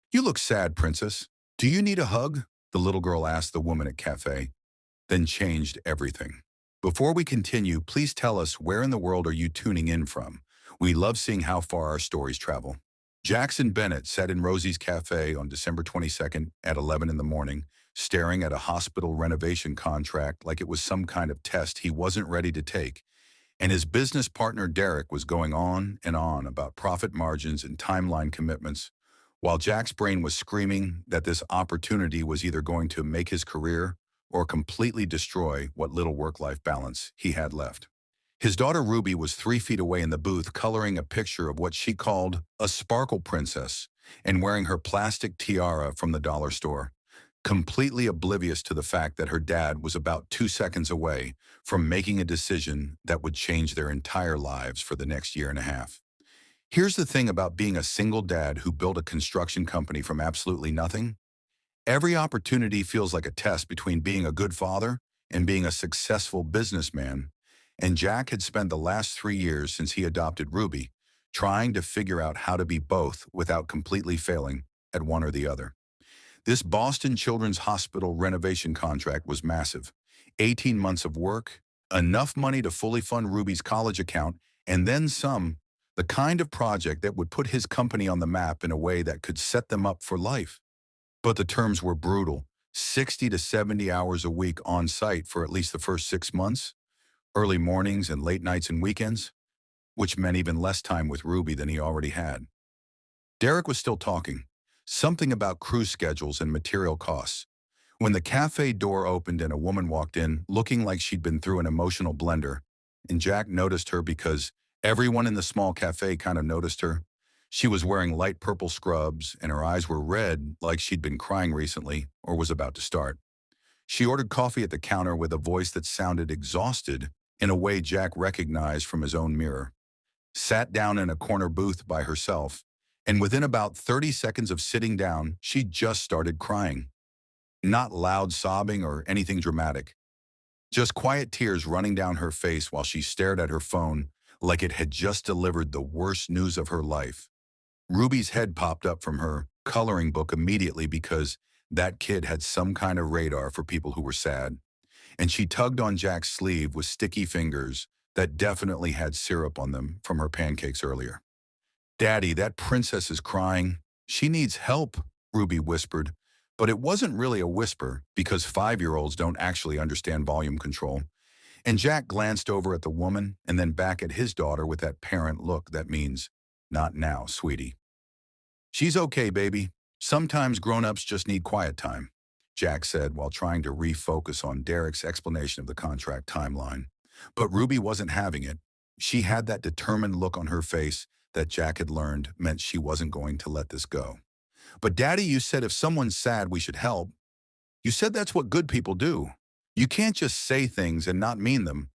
You look sad, princess. Do you need a hug? The little girl asked the woman at Café, then changed everything. Before we continue, please tell us where in the world are you tuning in from? We love seeing how far our stories travel. Jackson Bennett sat in Rosie's Cafe on December 22nd at 11 in the morning, staring at a hospital renovation contract like it was some kind of test he wasn't ready to take. And his business partner Derek was going on and on about profit margins and timeline commitments, while Jack's brain was screaming that this opportunity was either going to make his career or completely destroy what little work-life balance he had left. His daughter Ruby was 3 feet away in the booth coloring a picture of what she called a sparkle princess and wearing her plastic tiara from the dollar store, completely oblivious to the fact that her dad was about 2 seconds away from making a decision that would change their entire lives for the next year and a half. Here's the thing about being a single dad who built a construction company from absolutely nothing. Every opportunity feels like a test between being a good father and being a successful businessman, and Jack had spent the last 3 years since he adopted Ruby trying to figure out how to be both without completely failing at one or the other. This Boston Children's Hospital renovation contract was massive. 18 months of work, enough money to fully fund Ruby's college account, and then some, the kind of project that would put his company on the map in a way that could set them up for life. But the terms were brutal: 60 to 70 hours a week on site for at least the first 6 months, early mornings and late nights and weekends, which meant even less time with Ruby than he already had. Derek was still talking, something about crew schedules and material costs, when the cafe door opened and a woman walked in looking like she'd been through an emotional blender, and Jack noticed her because everyone in the small cafe kind of noticed her. She was wearing light purple scrubs, and her eyes were red like she'd been crying recently or was about to start. She ordered coffee at the counter with a voice that sounded exhausted in a way Jack recognized from his own mirror, sat down in a corner booth by herself, and within about 30 seconds of sitting down, she just started crying. Not loud sobbing or anything dramatic, just quiet tears running down her face while she stared at her phone like it had just delivered the worst news of her life. Ruby's head popped up from her coloring book immediately because that kid had some kind of radar for people who were sad, and she tugged on Jack's sleeve with sticky fingers that definitely had syrup on them from her pancakes earlier. "Daddy, that princess is crying. She needs help," Ruby whispered, but it wasn't really a whisper because 5-year-olds don't actually understand volume control. And Jack glanced over at the woman and then back at his daughter with that parent look that means, "Not now, sweetie." "She's okay, baby. Sometimes grown-ups just need quiet time," Jack said while trying to refocus on Derek's explanation of the contract timeline. But Ruby wasn't having it. She had that determined look on her face that Jack had learned meant she wasn't going to let this go. "But Daddy, you said if someone's sad, we should help. You said that's what good people do. You can't just say things and not mean them."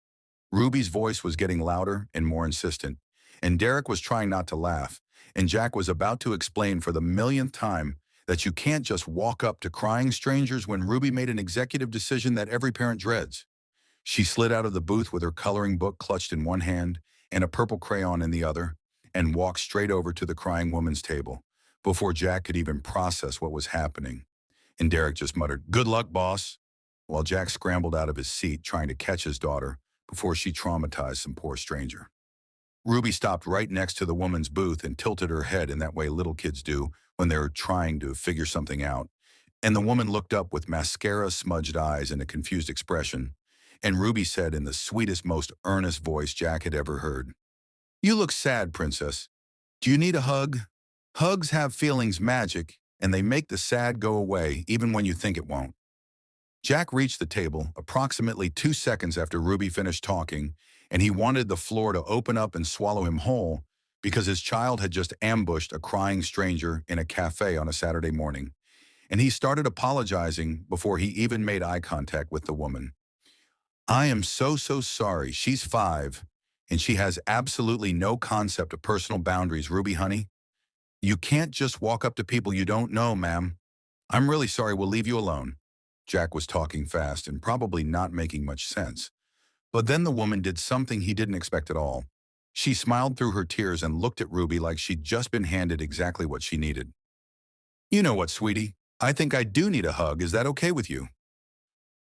Ruby's voice was getting louder and more insistent, and Derek was trying not to laugh, and Jack was about to explain for the millionth time that you can't just walk up to crying strangers when Ruby made an executive decision that every parent dreads. She slid out of the booth with her coloring book clutched in one hand and a purple crayon in the other, and walked straight over to the crying woman's table before Jack could even process what was happening. And Derek just muttered, "Good luck, boss," while Jack scrambled out of his seat trying to catch his daughter before she traumatized some poor stranger. Ruby stopped right next to the woman's booth and tilted her head in that way little kids do when they're trying to figure something out. And the woman looked up with mascara-smudged eyes and a confused expression. And Ruby said in the sweetest, most earnest voice Jack had ever heard, "You look sad, princess. Do you need a hug? Hugs have feelings magic, and they make the sad go away even when you think it won't." Jack reached the table approximately 2 seconds after Ruby finished talking, and he wanted the floor to open up and swallow him whole because his child had just ambushed a crying stranger in a cafe on a Saturday morning, and he started apologizing before he even made eye contact with the woman. "I am so sorry. She's 5, and she has absolutely no concept of personal boundaries, Ruby honey. You can't just walk up to people you don't know, ma'am. I'm really sorry. We'll leave you alone." Jack was talking fast and probably not making much sense. But then the woman did something he didn't expect at all. She smiled through her tears and looked at Ruby like she'd just been handed exactly what she needed. You know what, sweetie? I think I do need a hug. Is that okay with you?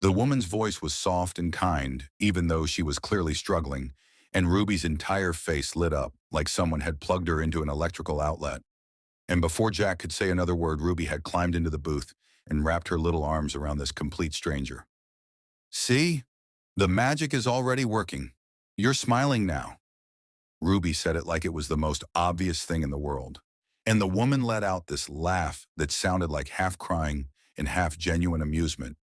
The woman's voice was soft and kind, even though she was clearly struggling, and Ruby's entire face lit up like someone had plugged her into an electrical outlet. And before Jack could say another word, Ruby had climbed into the booth and wrapped her little arms around this complete stranger. See? The magic is already working. You're smiling now. Ruby said it like it was the most obvious thing in the world. And the woman let out this laugh that sounded like half crying and half genuine amusement.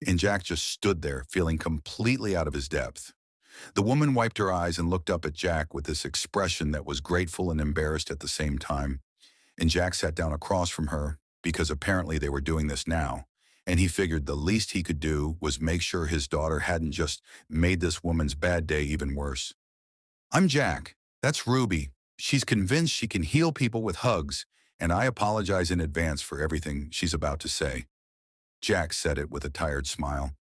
And Jack just stood there, feeling completely out of his depth. The woman wiped her eyes and looked up at Jack with this expression that was grateful and embarrassed at the same time. And Jack sat down across from her, because apparently they were doing this now, and he figured the least he could do was make sure his daughter hadn't just made this woman's bad day even worse. I'm Jack. That's Ruby. She's convinced she can heal people with hugs, and I apologize in advance for everything she's about to say. Jack said it with a tired smile,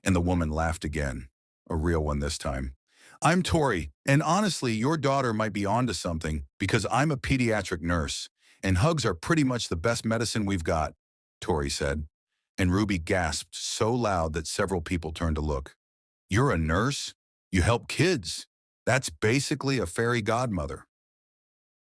and the woman laughed again, a real one this time. I'm Tori, and honestly, your daughter might be onto something because I'm a pediatric nurse, and hugs are pretty much the best medicine we've got, Tori said. And Ruby gasped so loud that several people turned to look. You're a nurse? You help kids? That's basically a fairy godmother.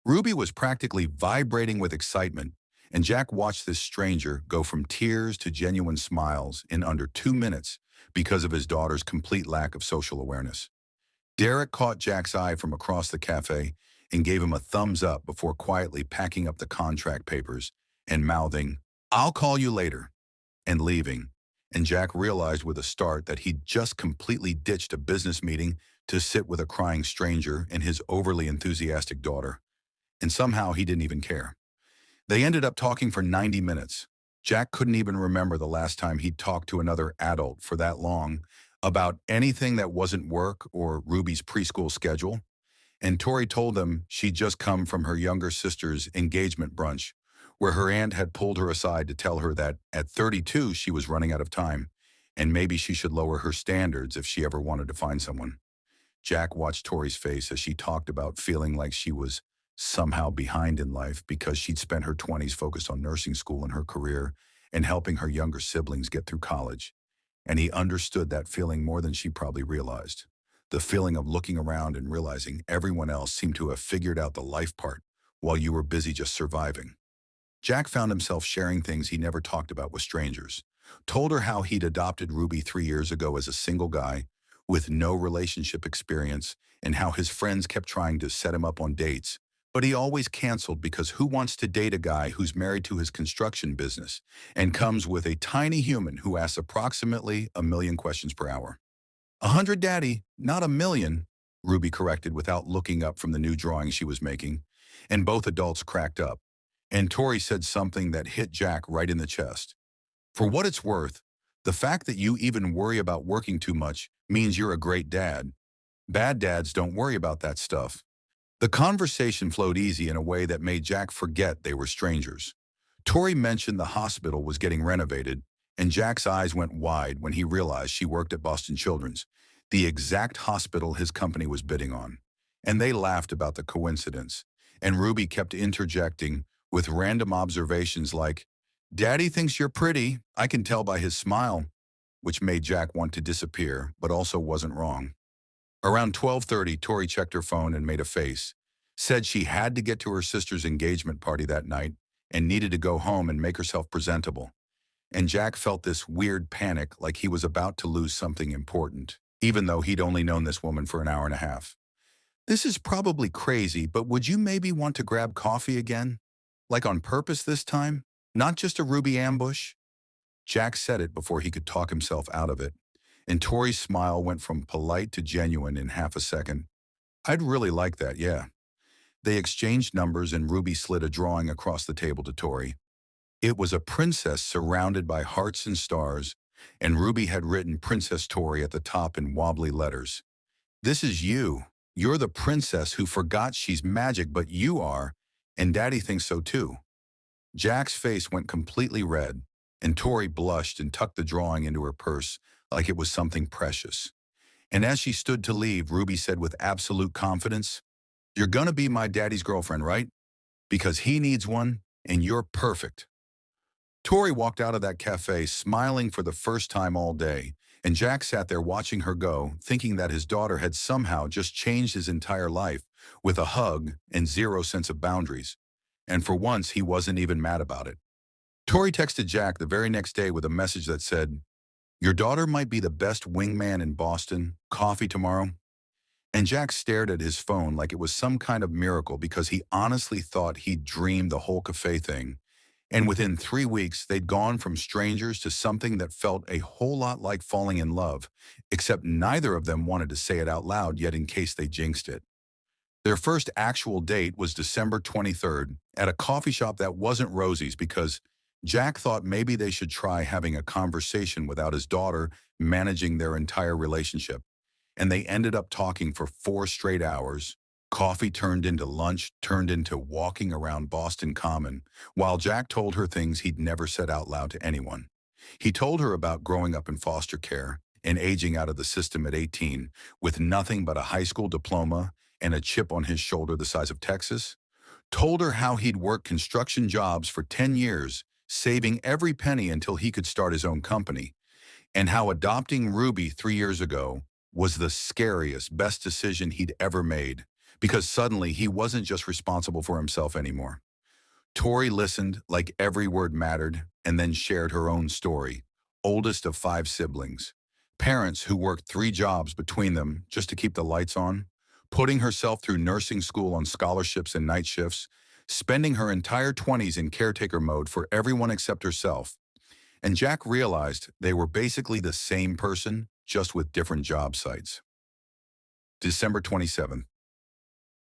Ruby was practically vibrating with excitement, and Jack watched this stranger go from tears to genuine smiles in under 2 minutes because of his daughter's complete lack of social awareness. Derek caught Jack's eye from across the cafe and gave him a thumbs up before quietly packing up the contract papers and mouthing, I'll call you later, and leaving. And Jack realized with a start that he'd just completely ditched a business meeting to sit with a crying stranger and his overly enthusiastic daughter. And somehow he didn't even care. They ended up talking for 90 minutes. Jack couldn't even remember the last time he'd talked to another adult for that long about anything that wasn't work or Ruby's preschool schedule. And Tori told him she'd just come from her younger sister's engagement brunch, where her aunt had pulled her aside to tell her that at 32 she was running out of time, and maybe she should lower her standards if she ever wanted to find someone. Jack watched Tori's face as she talked about feeling like she was somehow behind in life because she'd spent her 20s focused on nursing school and her career and helping her younger siblings get through college. And he understood that feeling more than she probably realized. The feeling of looking around and realizing everyone else seemed to have figured out the life part while you were busy just surviving. Jack found himself sharing things he never talked about with strangers. Told her how he'd adopted Ruby 3 years ago as a single guy with no relationship experience and how his friends kept trying to set him up on dates, but he always canceled because who wants to date a guy who's married to his construction business and comes with a tiny human who asks approximately 1,000,000 questions per hour? 100, Daddy, not 1,000,000, Ruby corrected without looking up from the new drawing she was making, and both adults cracked up. And Tori said something that hit Jack right in the chest. For what it's worth, the fact that you even worry about working too much means you're a great dad. Bad dads don't worry about that stuff. The conversation flowed easy in a way that made Jack forget they were strangers. Tori mentioned the hospital was getting renovated, and Jack's eyes went wide when he realized she worked at Boston Children's, the exact hospital his company was bidding on. And they laughed about the coincidence, and Ruby kept interjecting with random observations like, Daddy thinks you're pretty, I can tell by his smile, which made Jack want to disappear, but also wasn't wrong. Around 12:30, Tori checked her phone and made a face, said she had to get to her sister's engagement party that night and needed to go home and make herself presentable. And Jack felt this weird panic like he was about to lose something important, even though he'd only known this woman for an hour and a half. This is probably crazy, but would you maybe want to grab coffee again? Like on purpose this time? Not just a Ruby ambush? Jack said it before he could talk himself out of it, and Tori's smile went from polite to genuine in half a second. I'd really like that, yeah. They exchanged numbers and Ruby slid a drawing across the table to Tori. It was a princess surrounded by hearts and stars, and Ruby had written Princess Tori at the top in wobbly letters. This is you. You're the princess who forgot she's magic, but you are, and Daddy thinks so too. Jack's face went completely red, and Tori blushed and tucked the drawing into her purse like it was something precious. And as she stood to leave, Ruby said with absolute confidence, You're gonna be my daddy's girlfriend, right? Because he needs one, and you're perfect. Tori walked out of that cafe smiling for the first time all day, and Jack sat there watching her go, thinking that his daughter had somehow just changed his entire life with a hug and zero sense of boundaries. And for once, he wasn't even mad about it. Tori texted Jack the very next day with a message that said, "Your daughter might be the best wingman in Boston. Coffee tomorrow?" And Jack stared at his phone like it was some kind of miracle because he honestly thought he'd dreamed the whole cafe thing. And within 3 weeks, they'd gone from strangers to something that felt a whole lot like falling in love, except neither of them wanted to say it out loud yet in case they jinxed it. Their first actual date was December 23rd at a coffee shop that wasn't Rosie's because Jack thought maybe they should try having a conversation without his daughter managing their entire relationship. And they ended up talking for 4 straight hours. Coffee turned into lunch, turned into walking around Boston Common, while Jack told her things he'd never said out loud to anyone. He told her about growing up in foster care and aging out of the system at 18 with nothing but a high school diploma and a chip on his shoulder the size of Texas. Told her how he'd worked construction jobs for 10 years, saving every penny until he could start his own company, and how adopting Ruby 3 years ago was the scariest, best decision he'd ever made, because suddenly he wasn't just responsible for himself anymore. Tori listened like every word mattered and then shared her own story, oldest of 5 siblings. Parents who worked 3 jobs between them just to keep the lights on, putting herself through nursing school on scholarships and night shifts, spending her entire 20s in caretaker mode for everyone except herself. And Jack realized they were basically the same person, just with different job sites. December 27th.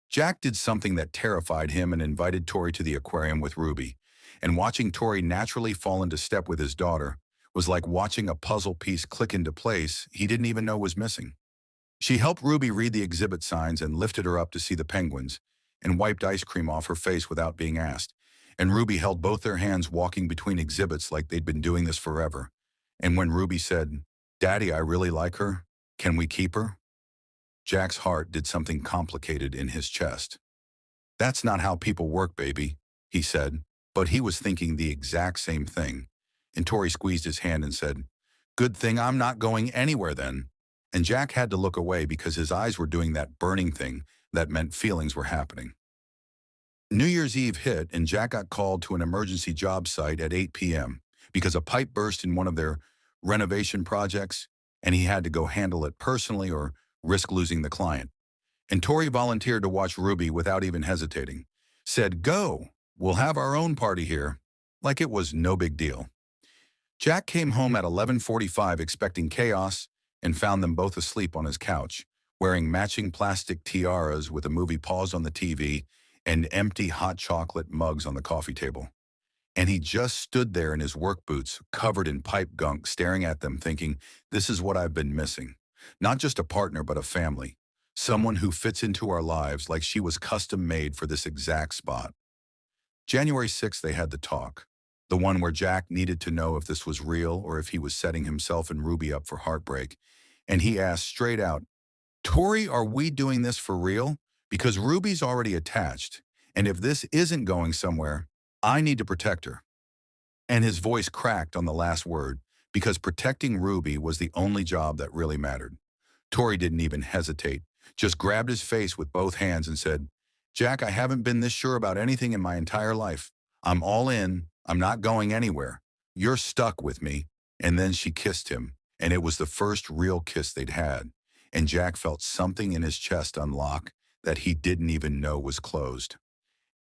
Jack did something that terrified him and invited Tori to the aquarium with Ruby. And watching Tori naturally fall into step with his daughter was like watching a puzzle piece click into place he didn't even know was missing. She helped Ruby read the exhibit signs and lifted her up to see the penguins, and wiped ice cream off her face without being asked. And Ruby held both their hands walking between exhibits like they'd been doing this forever. And when Ruby said, "Daddy, I really like her. Can we keep her?" Jack's heart did something complicated in his chest. "That's not how people work, baby," he said, but he was thinking the exact same thing. And Tori squeezed his hand and said, "Good thing I'm not going anywhere then." And Jack had to look away because his eyes were doing that burning thing that meant feelings were happening. New Year's Eve hit and Jack got called to an emergency job site at 8 p.m. because a pipe burst in one of their renovation projects, and he had to go handle it personally or risk losing the client. And Tori volunteered to watch Ruby without even hesitating. Said, "Go, we'll have our own party here," like it was no big deal. Jack came home at 11:45 expecting chaos and found them both asleep on his couch, wearing matching plastic tiaras with a movie paused on the TV and empty hot chocolate mugs on the coffee table. And he just stood there in his work boots, covered in pipe gunk, staring at them thinking, this is what I've been missing. Not just a partner, but a family. Someone who fits into our lives like she was custom made for this exact spot. January 6th, they had the talk. The one where Jack needed to know if this was real or if he was setting himself and Ruby up for heartbreak. And he asked straight out, "Tori, are we doing this for real? Because Ruby's already attached. And if this isn't going somewhere, I need to protect her." And his voice cracked on the last word, because protecting Ruby was the only job that really mattered. Tori didn't even hesitate, just grabbed his face with both hands and said, "Jack, I haven't been this sure about anything in my entire life. I'm all in. I'm not going anywhere. You're stuck with me." And then she kissed him, and it was the first real kiss they'd had. And Jack felt something in his chest unlock that he didn't even know was closed.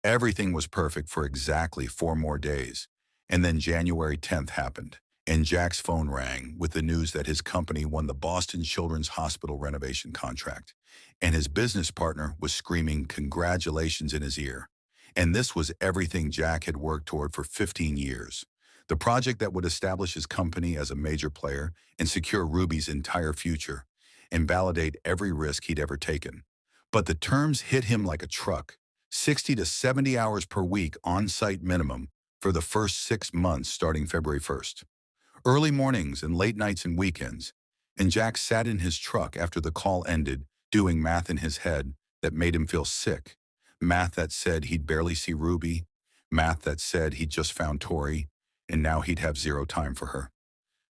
Everything was perfect for exactly 4 more days. And then January 10th happened, and Jack's phone rang with the news that his company won the Boston Children's Hospital renovation contract. And his business partner was screaming congratulations in his ear. And this was everything Jack had worked toward for 15 years. The project that would establish his company as a major player and secure Ruby's entire future, and validate every risk he'd ever taken. But the terms hit him like a truck. 60 to 70 hours per week on-site minimum for the first 6 months starting February 1st. Early mornings and late nights and weekends. And Jack sat in his truck after the call ended, doing math in his head that made him feel sick. Math that said he'd barely see Ruby. Math that said he'd just found Tori. and now he'd have zero time for her.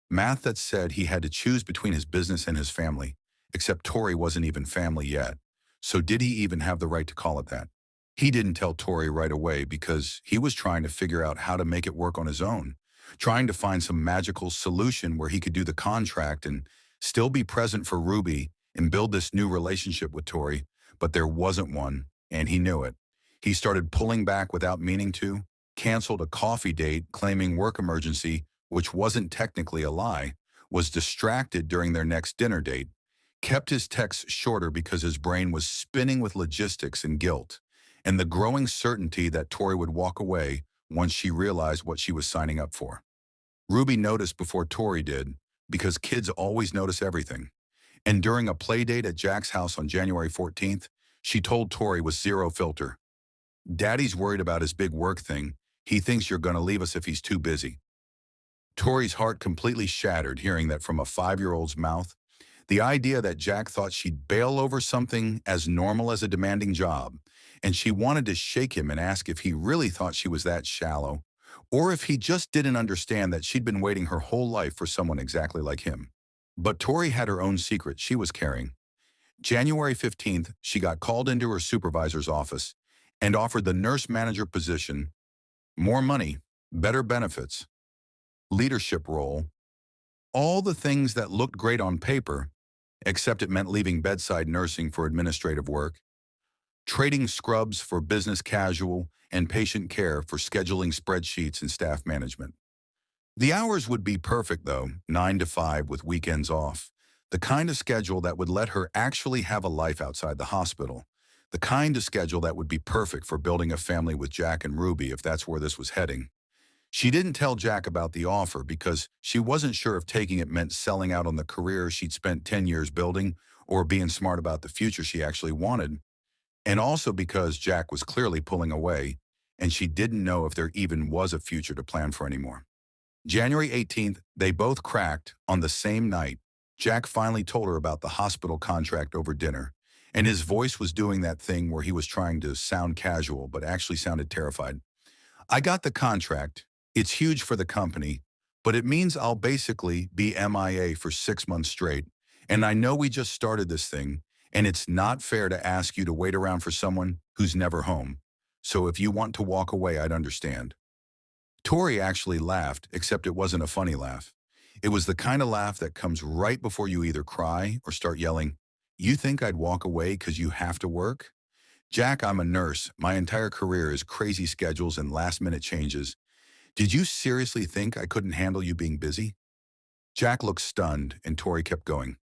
Math that said he had to choose between his business and his family, except Tori wasn't even family yet. So did he even have the right to call it that? He didn't tell Tori right away because he was trying to figure out how to make it work on his own, trying to find some magical solution where he could do the contract and still be present for Ruby and build this new relationship with Tori, but there wasn't one, and he knew it. He started pulling back without meaning to, canceled a coffee date claiming work emergency, which wasn't technically a lie, was distracted during their next dinner date, kept his texts shorter because his brain was spinning with logistics and guilt, and the growing certainty that Tori would walk away once she realized what she was signing up for. Ruby noticed before Tori did, because kids always notice everything. And during a play date at Jack's house on January 14th, she told Tori with zero filter, "Daddy's worried about his big work thing. He thinks you're going to leave us if he's too busy." Tori's heart completely shattered hearing that from a 5-year-old's mouth. The idea that Jack thought she'd bail over something as normal as a demanding job, and she wanted to shake him and ask if he really thought she was that shallow, or if he just didn't understand that she'd been waiting her whole life for someone exactly like him. But Tori had her own secret she was carrying. January 15th, she got called into her supervisor's office and offered the nurse manager position, more money, better benefits, leadership role, all the things that looked great on paper, except it meant leaving bedside nursing for administrative work, trading scrubs for business casual, and patient care for scheduling spreadsheets and staff management. The hours would be perfect, though, 9 to 5 with weekends off, the kind of schedule that would let her actually have a life outside the hospital, the kind of schedule that would be perfect for building a family with Jack and Ruby if that's where this was heading. She didn't tell Jack about the offer because she wasn't sure if taking it meant selling out on the career she'd spent 10 years building or being smart about the future she actually wanted, and also because Jack was clearly pulling away, and she didn't know if there even was a future to plan for anymore. January 18th, they both cracked on the same night. Jack finally told her about the hospital contract over dinner, and his voice was doing that thing where he was trying to sound casual but actually sounded terrified. "I got the contract. It's huge for the company, but it means I'll basically be MIA for 6 months straight. And I know we just started this thing, and it's not fair to ask you to wait around for someone who's never home. So if you want to walk away, I'd understand." Tori actually laughed, except it wasn't a funny laugh. It was the kind of laugh that comes right before you either cry or start yelling, "You think I'd walk away because you have to work? Jack, I'm a nurse. My entire career is crazy schedules and last-minute changes. Did you seriously think I couldn't handle you being busy?" Jack looked stunned, and Tori kept going.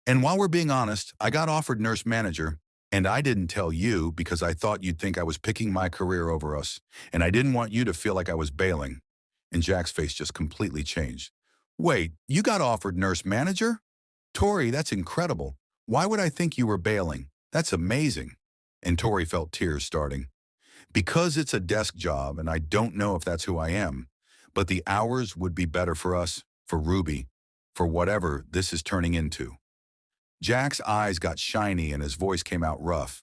"And while we're being honest, I got offered nurse manager, and I didn't tell you because I thought you'd think I was picking my career over us, and I didn't want you to feel like I was bailing." And Jack's face just completely changed. "Wait, you got offered nurse manager? Tori, that's incredible. Why would I think you were bailing? That's amazing." And Tori felt tears starting. "Because it's a desk job, and I don't know if that's who I am, but the hours would be better for us, for Ruby, for whatever this is turning into." Jack's eyes got shiny and his voice came out rough.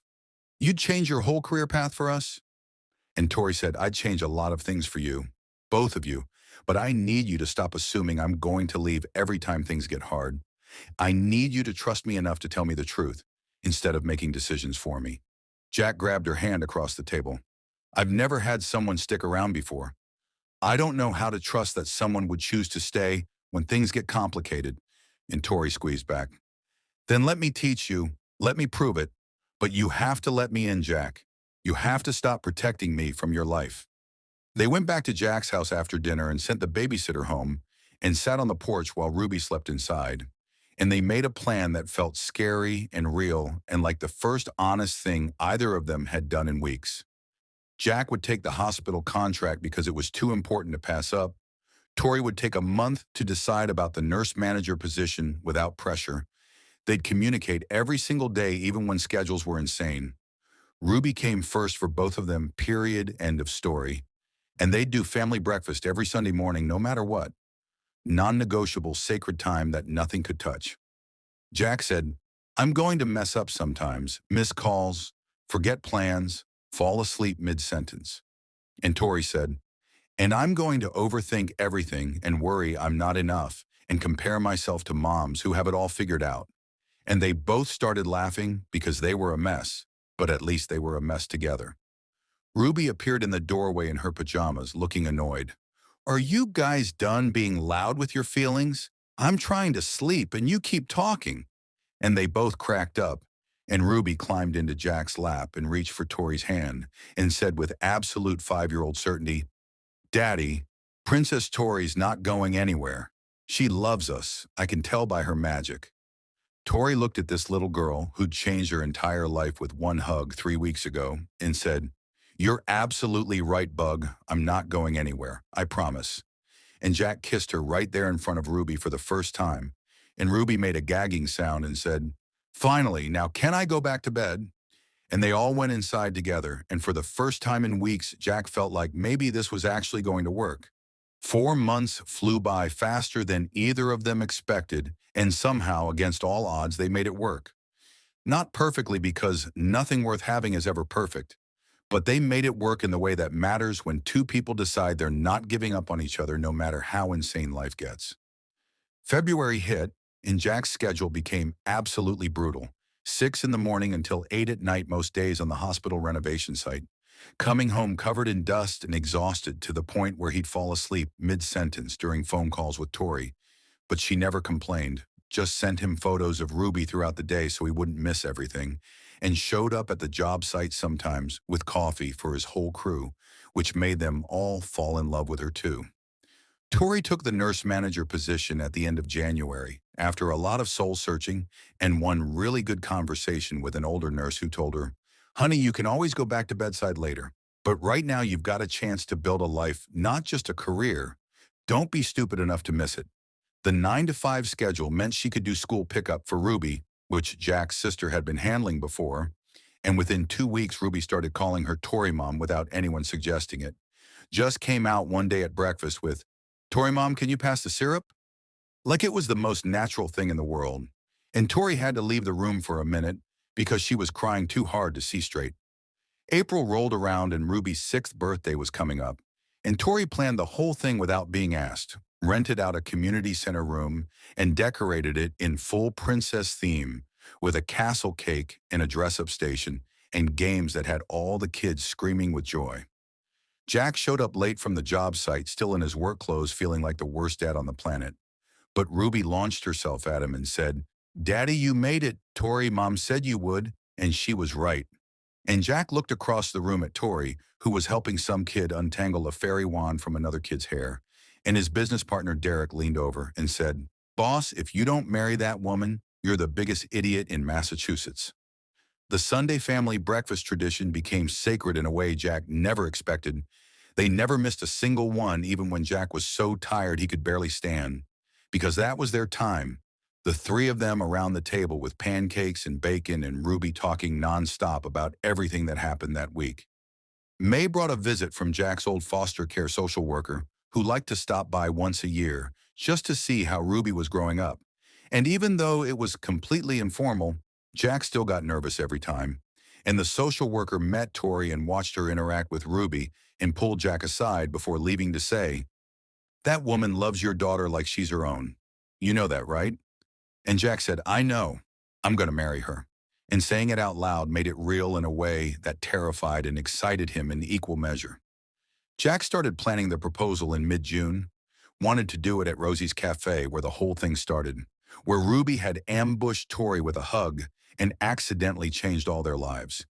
"You'd change your whole career path for us?" And Tori said, "I'd change a lot of things for you, both of you, but I need you to stop assuming I'm going to leave every time things get hard. I need you to trust me enough to tell me the truth, instead of making decisions for me." Jack grabbed her hand across the table. "I've never had someone stick around before. I don't know how to trust that someone would choose to stay when things get complicated." And Tori squeezed back. "Then let me teach you, let me prove it, but you have to let me in, Jack. You have to stop protecting me from your life." They went back to Jack's house after dinner and sent the babysitter home and sat on the porch while Ruby slept inside. And they made a plan that felt scary and real and like the first honest thing either of them had done in weeks. Jack would take the hospital contract because it was too important to pass up. Tori would take a month to decide about the nurse manager position without pressure. They'd communicate every single day, even when schedules were insane. Ruby came first for both of them, period, end of story. And they'd do family breakfast every Sunday morning, no matter what. Non-negotiable sacred time that nothing could touch. Jack said, "I'm going to mess up sometimes, miss calls, forget plans, fall asleep mid-sentence." And Tori said, And I'm going to overthink everything and worry I'm not enough and compare myself to moms who have it all figured out. And they both started laughing because they were a mess, but at least they were a mess together. Ruby appeared in the doorway in her pajamas, looking annoyed. Are you guys done being loud with your feelings? I'm trying to sleep and you keep talking. And they both cracked up, and Ruby climbed into Jack's lap and reached for Tori's hand and said with absolute 5-year-old certainty, Daddy, Princess Tori's not going anywhere. She loves us, I can tell by her magic. Tori looked at this little girl who'd changed her entire life with one hug 3 weeks ago and said, You're absolutely right, Bug. I'm not going anywhere. I promise. And Jack kissed her right there in front of Ruby for the first time. And Ruby made a gagging sound and said, Finally, now can I go back to bed? And they all went inside together, and for the first time in weeks, Jack felt like maybe this was actually going to work. 4 months flew by faster than either of them expected, and somehow, against all odds, they made it work. Not perfectly, because nothing worth having is ever perfect, but they made it work in the way that matters when two people decide they're not giving up on each other no matter how insane life gets. February hit, and Jack's schedule became absolutely brutal. 6 in the morning until 8 at night most days on the hospital renovation site. Coming home covered in dust and exhausted to the point where he'd fall asleep mid-sentence during phone calls with Tori. But she never complained, just sent him photos of Ruby throughout the day so he wouldn't miss everything, and showed up at the job site sometimes with coffee for his whole crew, which made them all fall in love with her too. Tori took the nurse manager position at the end of January after a lot of soul searching and one really good conversation with an older nurse who told her, Honey, you can always go back to bedside later, but right now you've got a chance to build a life, not just a career. Don't be stupid enough to miss it. The 9 to 5 schedule meant she could do school pickup for Ruby, which Jack's sister had been handling before, and within 2 weeks Ruby started calling her Tori Mom without anyone suggesting it. Just came out one day at breakfast with, Tori Mom, can you pass the syrup? Like it was the most natural thing in the world. And Tori had to leave the room for a minute because she was crying too hard to see straight. April rolled around and Ruby's 6th birthday was coming up, and Tori planned the whole thing without being asked, rented out a community center room, and decorated it in full princess theme with a castle cake and a dress-up station and games that had all the kids screaming with joy. Jack showed up late from the job site, still in his work clothes, feeling like the worst dad on the planet. But Ruby launched herself at him and said, Daddy, you made it. Tori, Mom said you would, and she was right. And Jack looked across the room at Tori, who was helping some kid untangle a fairy wand from another kid's hair, and his business partner Derek leaned over and said, Boss, if you don't marry that woman, you're the biggest idiot in Massachusetts. The Sunday family breakfast tradition became sacred in a way Jack never expected. They never missed a single one, even when Jack was so tired he could barely stand. Because that was their time, the three of them around the table with pancakes and bacon and Ruby talking nonstop about everything that happened that week. May brought a visit from Jack's old foster care social worker, who liked to stop by once a year just to see how Ruby was growing up. And even though it was completely informal, Jack still got nervous every time. And the social worker met Tori and watched her interact with Ruby and pulled Jack aside before leaving to say, That woman loves your daughter like she's her own. You know that, right? And Jack said, I know. I'm going to marry her. And saying it out loud made it real in a way that terrified and excited him in equal measure. Jack started planning the proposal in mid-June, wanted to do it at Rosie's Café where the whole thing started, where Ruby had ambushed Tori with a hug and accidentally changed all their lives.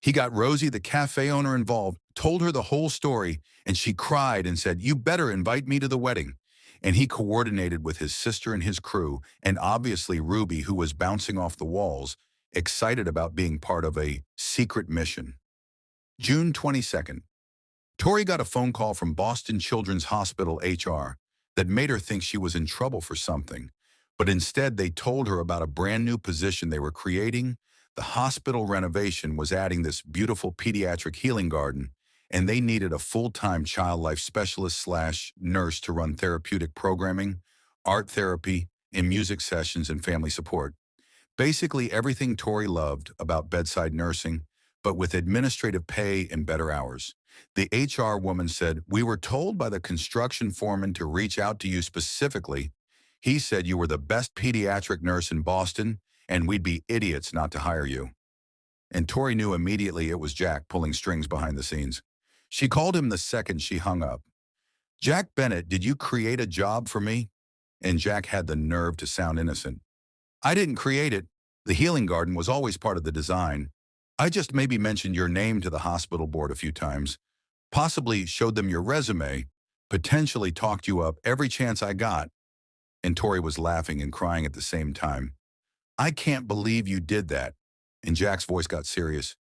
He got Rosie, the cafe owner, involved, told her the whole story, and she cried and said, You better invite me to the wedding. And he coordinated with his sister and his crew, and obviously Ruby, who was bouncing off the walls, excited about being part of a secret mission. June 22nd. Tori got a phone call from Boston Children's Hospital HR that made her think she was in trouble for something, but instead they told her about a brand new position they were creating. The hospital renovation was adding this beautiful pediatric healing garden, and they needed a full-time child life specialist/nurse to run therapeutic programming, art therapy, and music sessions and family support. Basically everything Tori loved about bedside nursing, but with administrative pay and better hours. The HR woman said, "We were told by the construction foreman to reach out to you specifically. He said you were the best pediatric nurse in Boston, and we'd be idiots not to hire you." And Tori knew immediately it was Jack pulling strings behind the scenes. She called him the second she hung up. "Jack Bennett, did you create a job for me?" And Jack had the nerve to sound innocent. "I didn't create it. The healing garden was always part of the design. I just maybe mentioned your name to the hospital board a few times, possibly showed them your resume, potentially talked you up every chance I got." And Tori was laughing and crying at the same time. "I can't believe you did that." And Jack's voice got serious.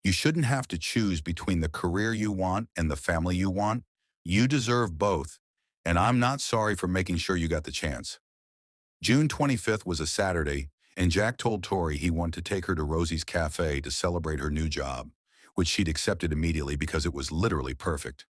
"You shouldn't have to choose between the career you want and the family you want. You deserve both, and I'm not sorry for making sure you got the chance." June 25th was a Saturday, and Jack told Tori he wanted to take her to Rosie's Café to celebrate her new job, which she'd accepted immediately because it was literally perfect.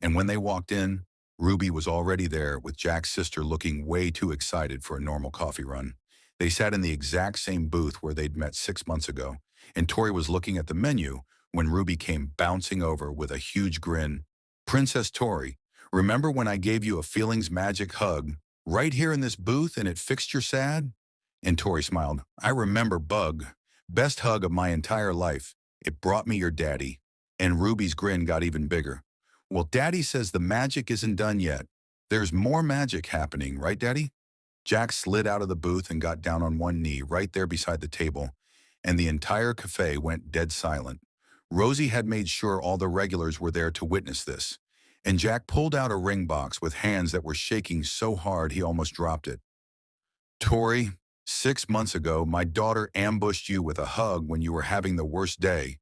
And when they walked in, Ruby was already there with Jack's sister looking way too excited for a normal coffee run. They sat in the exact same booth where they'd met 6 months ago, and Tori was looking at the menu when Ruby came bouncing over with a huge grin. "Princess Tori, remember when I gave you a feelings magic hug right here in this booth and it fixed your sad?" And Tori smiled. "I remember, bug. Best hug of my entire life. It brought me your daddy." And Ruby's grin got even bigger. "Well, Daddy says the magic isn't done yet. There's more magic happening, right, Daddy?" Jack slid out of the booth and got down on one knee right there beside the table, and the entire cafe went dead silent. Rosie had made sure all the regulars were there to witness this, and Jack pulled out a ring box with hands that were shaking so hard he almost dropped it. "Tori, 6 months ago, my daughter ambushed you with a hug when you were having the worst day,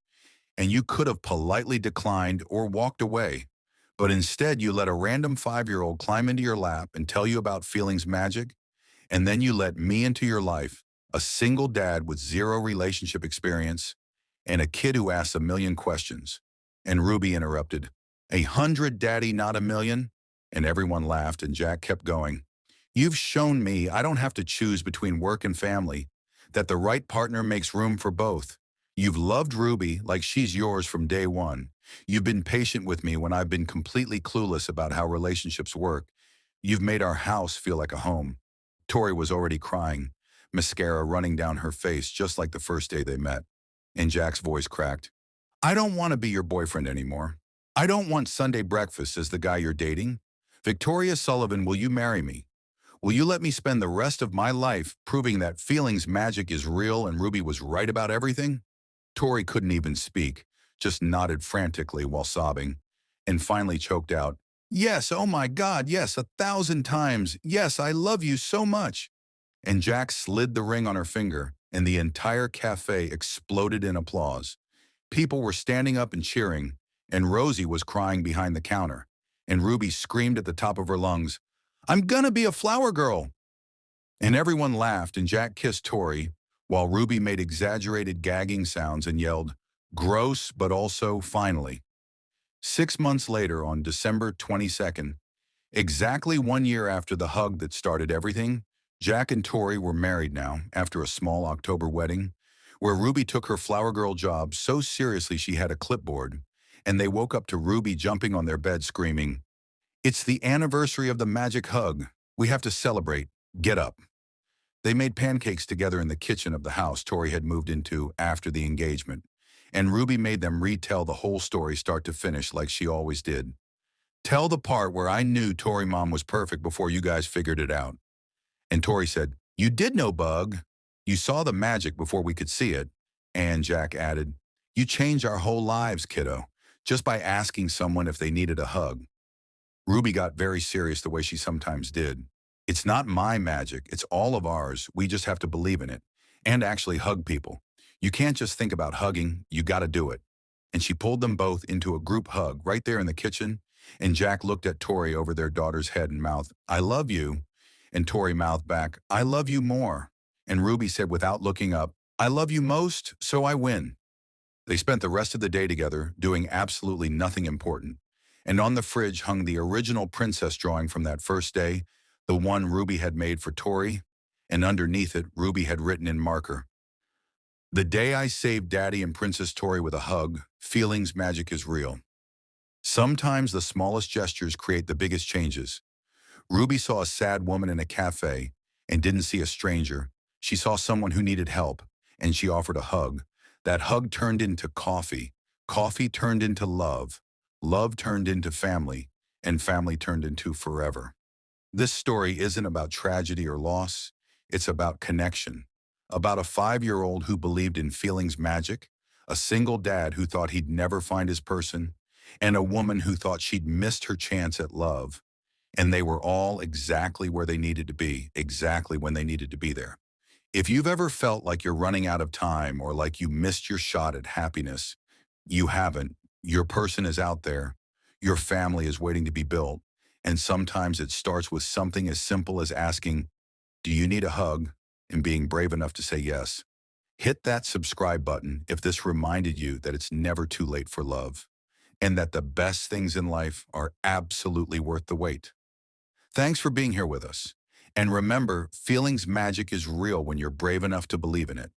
and you could have politely declined or walked away. But instead, you let a random 5-year-old climb into your lap and tell you about feelings magic, and then you let me into your life, a single dad with zero relationship experience, and a kid who asks a million questions." And Ruby interrupted, "100, Daddy, not a million?" And everyone laughed, and Jack kept going. "You've shown me I don't have to choose between work and family, that the right partner makes room for both. You've loved Ruby like she's yours from day one. You've been patient with me when I've been completely clueless about how relationships work. You've made our house feel like a home." Tori was already crying, mascara running down her face just like the first day they met. And Jack's voice cracked. "I don't want to be your boyfriend anymore. I don't want Sunday breakfast as the guy you're dating. Victoria Sullivan, will you marry me? Will you let me spend the rest of my life proving that feelings magic is real and Ruby was right about everything?" Tori couldn't even speak, just nodded frantically while sobbing, and finally choked out, "Yes, oh my God, yes, 1,000 times. Yes, I love you so much." And Jack slid the ring on her finger, and the entire cafe exploded in applause. People were standing up and cheering, and Rosie was crying behind the counter, and Ruby screamed at the top of her lungs, "I'm gonna be a flower girl." And everyone laughed, and Jack kissed Tori, while Ruby made exaggerated gagging sounds and yelled, "Gross, but also finally." 6 months later, on December 22nd, exactly 1 year after the hug that started everything, Jack and Tori were married now after a small October wedding, where Ruby took her flower girl job so seriously she had a clipboard, and they woke up to Ruby jumping on their bed screaming, "It's the anniversary of the magic hug. We have to celebrate. Get up." They made pancakes together in the kitchen of the house Tori had moved into after the engagement, and Ruby made them retell the whole story start to finish like she always did. "Tell the part where I knew Tori Mom was perfect before you guys figured it out." And Tori said, "You did know, Bug. You saw the magic before we could see it." And Jack added, "You changed our whole lives, kiddo, just by asking someone if they needed a hug." Ruby got very serious the way she sometimes did. "It's not my magic, it's all of ours. We just have to believe in it and actually hug people. You can't just think about hugging, you gotta do it." And she pulled them both into a group hug right there in the kitchen, and Jack looked at Tori over their daughter's head and mouthed, "I love you." And Tori mouthed back, "I love you more." And Ruby said without looking up, "I love you most, so I win." They spent the rest of the day together, doing absolutely nothing important. And on the fridge hung the original princess drawing from that first day, the one Ruby had made for Tori, and underneath it, Ruby had written in marker, "The day I saved Daddy and Princess Tori with a hug, feelings magic is real." Sometimes the smallest gestures create the biggest changes. Ruby saw a sad woman in a cafe and didn't see a stranger. She saw someone who needed help, and she offered a hug. That hug turned into coffee. Coffee turned into love. Love turned into family, and family turned into forever. This story isn't about tragedy or loss. It's about connection. About a 5-year-old who believed in feelings magic, a single dad who thought he'd never find his person, and a woman who thought she'd missed her chance at love. And they were all exactly where they needed to be, exactly when they needed to be there. If you've ever felt like you're running out of time or like you missed your shot at happiness, you haven't. Your person is out there. Your family is waiting to be built. And sometimes it starts with something as simple as asking, do you need a hug? And being brave enough to say yes. Hit that subscribe button if this reminded you that it's never too late for love and that the best things in life are absolutely worth the wait. Thanks for being here with us. And remember, feelings magic is real when you're brave enough to believe in it.